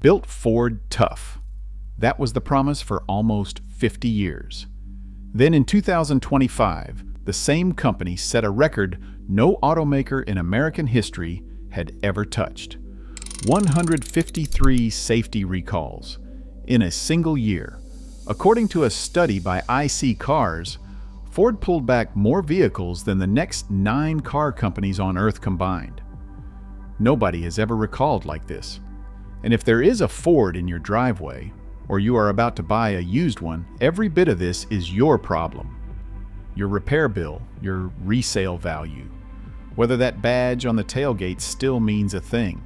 Built Ford tough. That was the promise for almost 50 years. Then in 2025, the same company set a record no automaker in American history had ever touched. 153 safety recalls in a single year. According to a study by IC Cars, Ford pulled back more vehicles than the next 9 car companies on Earth combined. Nobody has ever recalled like this. And if there is a Ford in your driveway, or you are about to buy a used one, every bit of this is your problem. Your repair bill, your resale value, whether that badge on the tailgate still means a thing.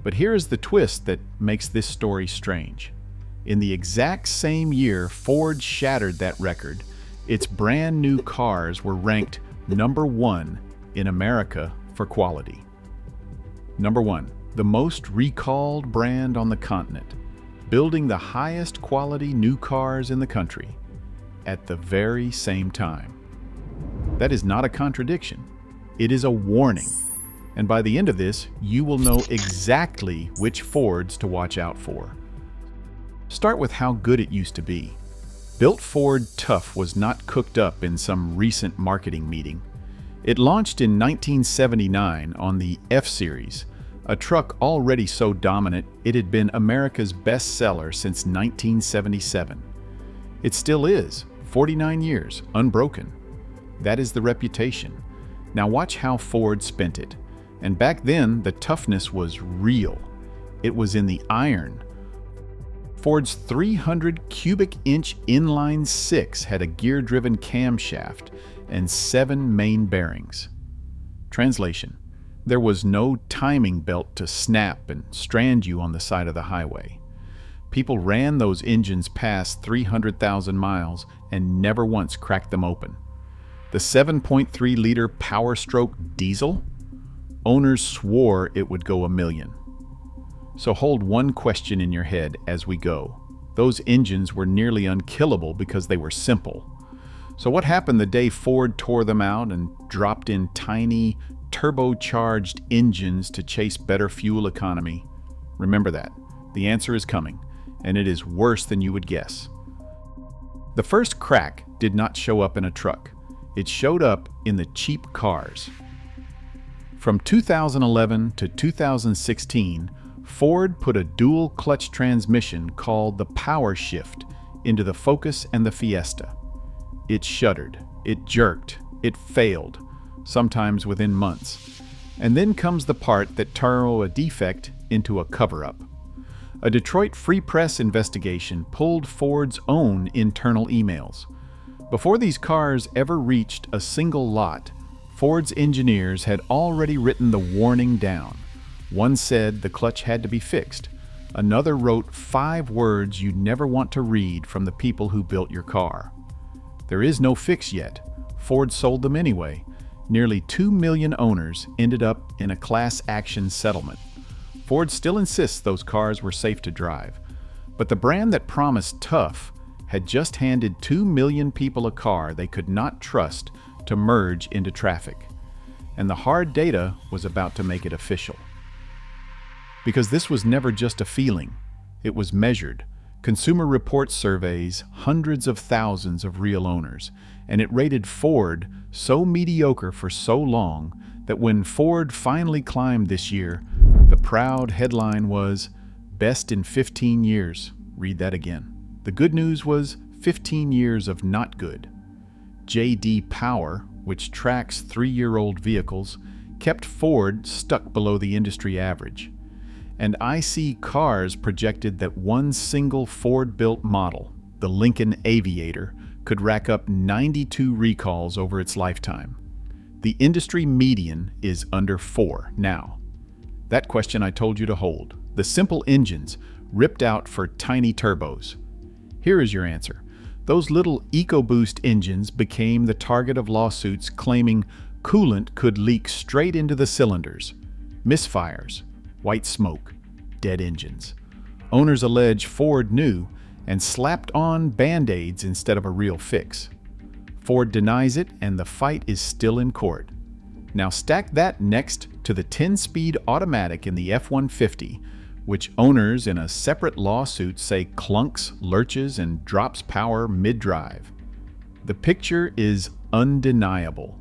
But here is the twist that makes this story strange. In the exact same year Ford shattered that record, its brand new cars were ranked #1 in America for quality. #1, the most recalled brand on the continent, building the highest quality new cars in the country at the very same time. That is not a contradiction. It is a warning. And by the end of this, you will know exactly which Fords to watch out for. Start with how good it used to be. Built Ford Tough was not cooked up in some recent marketing meeting. It launched in 1979 on the F-Series, a truck already so dominant it had been America's best seller since 1977. It still is, 49 years, unbroken. That is the reputation. Now watch how Ford spent it. And back then, the toughness was real. It was in the iron. Ford's 300 cubic inch inline 6 had a gear-driven camshaft and 7 main bearings. Translation: there was no timing belt to snap and strand you on the side of the highway. People ran those engines past 300,000 miles and never once cracked them open. The 7.3-liter Power Stroke diesel? Owners swore it would go a million. So hold one question in your head as we go. Those engines were nearly unkillable because they were simple. So what happened the day Ford tore them out and dropped in tiny, turbocharged engines to chase better fuel economy? Remember that. The answer is coming, and it is worse than you would guess. The first crack did not show up in a truck. It showed up in the cheap cars. From 2011 to 2016, Ford put a dual clutch transmission called the PowerShift into the Focus and the Fiesta. It shuddered, it jerked, it failed, sometimes within months. And then comes the part that turned a defect into a cover-up. A Detroit Free Press investigation pulled Ford's own internal emails. Before these cars ever reached a single lot, Ford's engineers had already written the warning down. One said the clutch had to be fixed. Another wrote 5 words you never want to read from the people who built your car. There is no fix yet. Ford sold them anyway. Nearly 2 million owners ended up in a class action settlement. Ford still insists those cars were safe to drive. But the brand that promised tough had just handed 2 million people a car they could not trust to merge into traffic. And the hard data was about to make it official. Because this was never just a feeling. It was measured. Consumer Reports surveys hundreds of thousands of real owners, and it rated Ford so mediocre for so long that when Ford finally climbed this year, the proud headline was, "Best in 15 years." Read that again. The good news was 15 years of not good. J.D. Power, which tracks 3-year-old vehicles, kept Ford stuck below the industry average. And IC Cars projected that one single Ford-built model, the Lincoln Aviator, could rack up 92 recalls over its lifetime. The industry median is under 4 now. That question I told you to hold. The simple engines ripped out for tiny turbos. Here is your answer. Those little EcoBoost engines became the target of lawsuits claiming coolant could leak straight into the cylinders. Misfires. White smoke, dead engines. Owners allege Ford knew and slapped on Band-Aids instead of a real fix. Ford denies it, and the fight is still in court. Now stack that next to the 10-speed automatic in the F-150, which owners in a separate lawsuit say clunks, lurches, and drops power mid-drive. The picture is undeniable.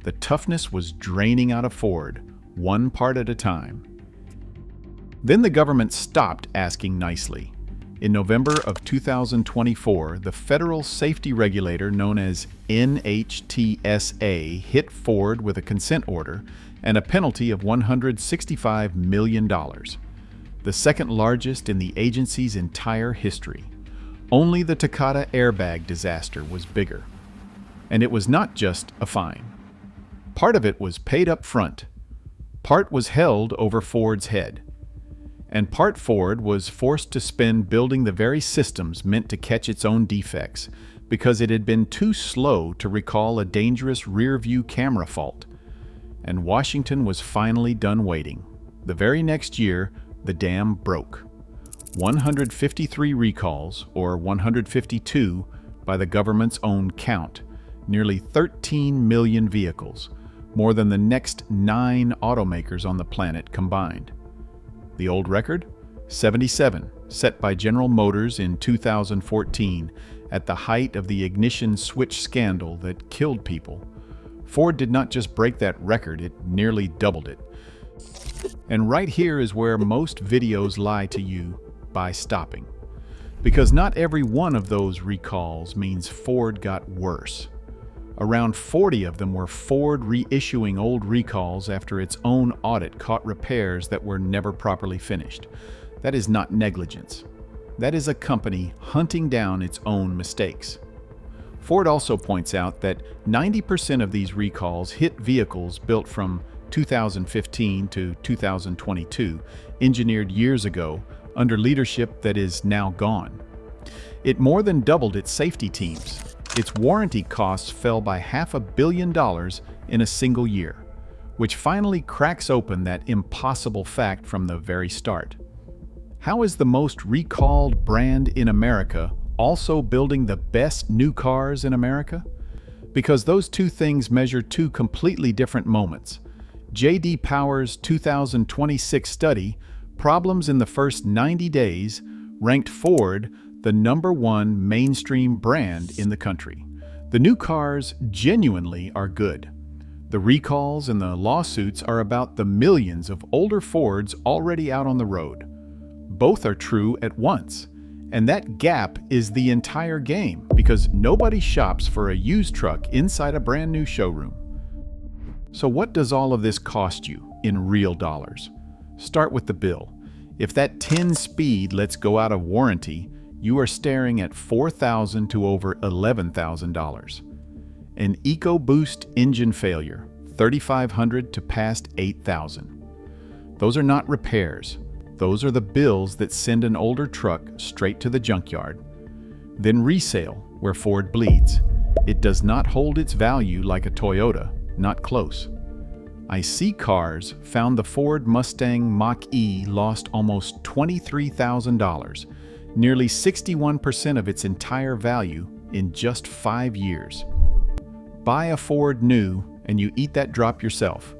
The toughness was draining out of Ford, one part at a time. Then the government stopped asking nicely. In November of 2024, the federal safety regulator known as NHTSA hit Ford with a consent order and a penalty of $165 million, the second largest in the agency's entire history. Only the Takata airbag disaster was bigger. And it was not just a fine. Part of it was paid up front. Part was held over Ford's head. And part Ford was forced to spend building the very systems meant to catch its own defects because it had been too slow to recall a dangerous rear-view camera fault. And Washington was finally done waiting. The very next year, the dam broke. 153 recalls, or 152 by the government's own count, nearly 13 million vehicles, more than the next 9 automakers on the planet combined. The old record? 77, set by General Motors in 2014 at the height of the ignition switch scandal that killed people. Ford did not just break that record, it nearly doubled it. And right here is where most videos lie to you by stopping. Because not every one of those recalls means Ford got worse. Around 40 of them were Ford reissuing old recalls after its own audit caught repairs that were never properly finished. That is not negligence. That is a company hunting down its own mistakes. Ford also points out that 90% of these recalls hit vehicles built from 2015 to 2022, engineered years ago, under leadership that is now gone. It more than doubled its safety teams. Its warranty costs fell by $500 million in a single year, which finally cracks open that impossible fact from the very start. How is the most recalled brand in America also building the best new cars in America? Because those two things measure two completely different moments. J.D. Power's 2026 study, Problems in the First 90 Days, ranked Ford the #1 mainstream brand in the country. The new cars genuinely are good. The recalls and the lawsuits are about the millions of older Fords already out on the road. Both are true at once. And that gap is the entire game because nobody shops for a used truck inside a brand new showroom. So what does all of this cost you in real dollars? Start with the bill. If that 10-speed lets go out of warranty, you are staring at $4,000 to over $11,000. An EcoBoost engine failure, $3,500 to past $8,000. Those are not repairs. Those are the bills that send an older truck straight to the junkyard. Then resale, where Ford bleeds. It does not hold its value like a Toyota, not close. I see cars found the Ford Mustang Mach-E lost almost $23,000, nearly 61% of its entire value in just 5 years. Buy a Ford new and you eat that drop yourself.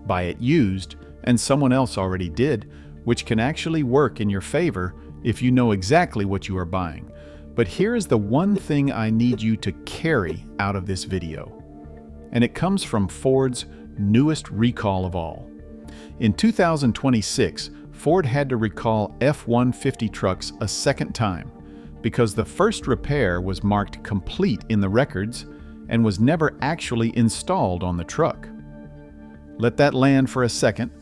Buy it used and someone else already did, which can actually work in your favor if you know exactly what you are buying. But here is the one thing I need you to carry out of this video. And it comes from Ford's newest recall of all. In 2026, Ford had to recall F-150 trucks a second time because the first repair was marked complete in the records and was never actually installed on the truck. Let that land for a second.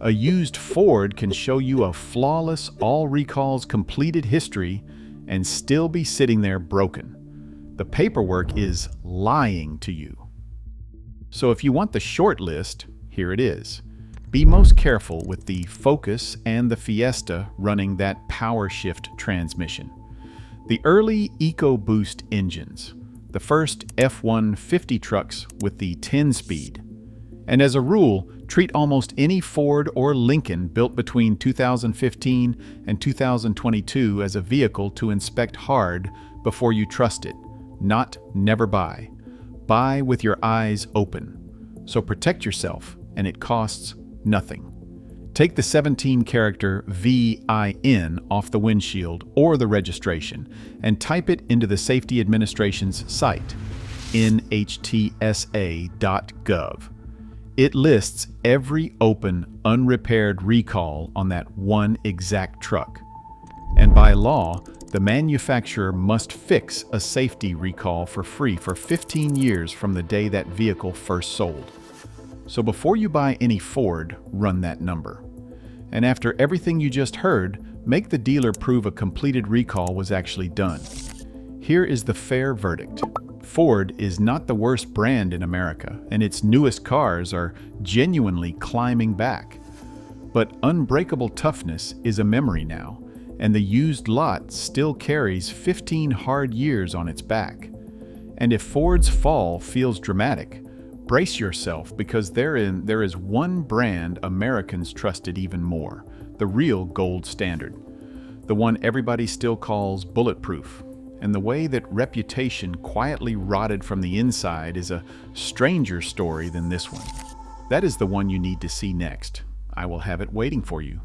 A used Ford can show you a flawless, all recalls completed history and still be sitting there broken. The paperwork is lying to you. So if you want the short list, here it is. Be most careful with the Focus and the Fiesta running that PowerShift transmission. The early EcoBoost engines, the first F-150 trucks with the 10-speed. And as a rule, treat almost any Ford or Lincoln built between 2015 and 2022 as a vehicle to inspect hard before you trust it, not never buy. Buy with your eyes open. So protect yourself, and it costs nothing. Take the 17-character VIN off the windshield or the registration and type it into the Safety Administration's site, nhtsa.gov. It lists every open, unrepaired recall on that one exact truck. And by law, the manufacturer must fix a safety recall for free for 15 years from the day that vehicle first sold. So before you buy any Ford, run that number. And after everything you just heard, make the dealer prove a completed recall was actually done. Here is the fair verdict. Ford is not the worst brand in America, and its newest cars are genuinely climbing back. But unbreakable toughness is a memory now, and the used lot still carries 15 hard years on its back. And if Ford's fall feels dramatic, brace yourself, because there is one brand Americans trusted even more, the real gold standard, the one everybody still calls bulletproof. And the way that reputation quietly rotted from the inside is a stranger story than this one. That is the one you need to see next. I will have it waiting for you.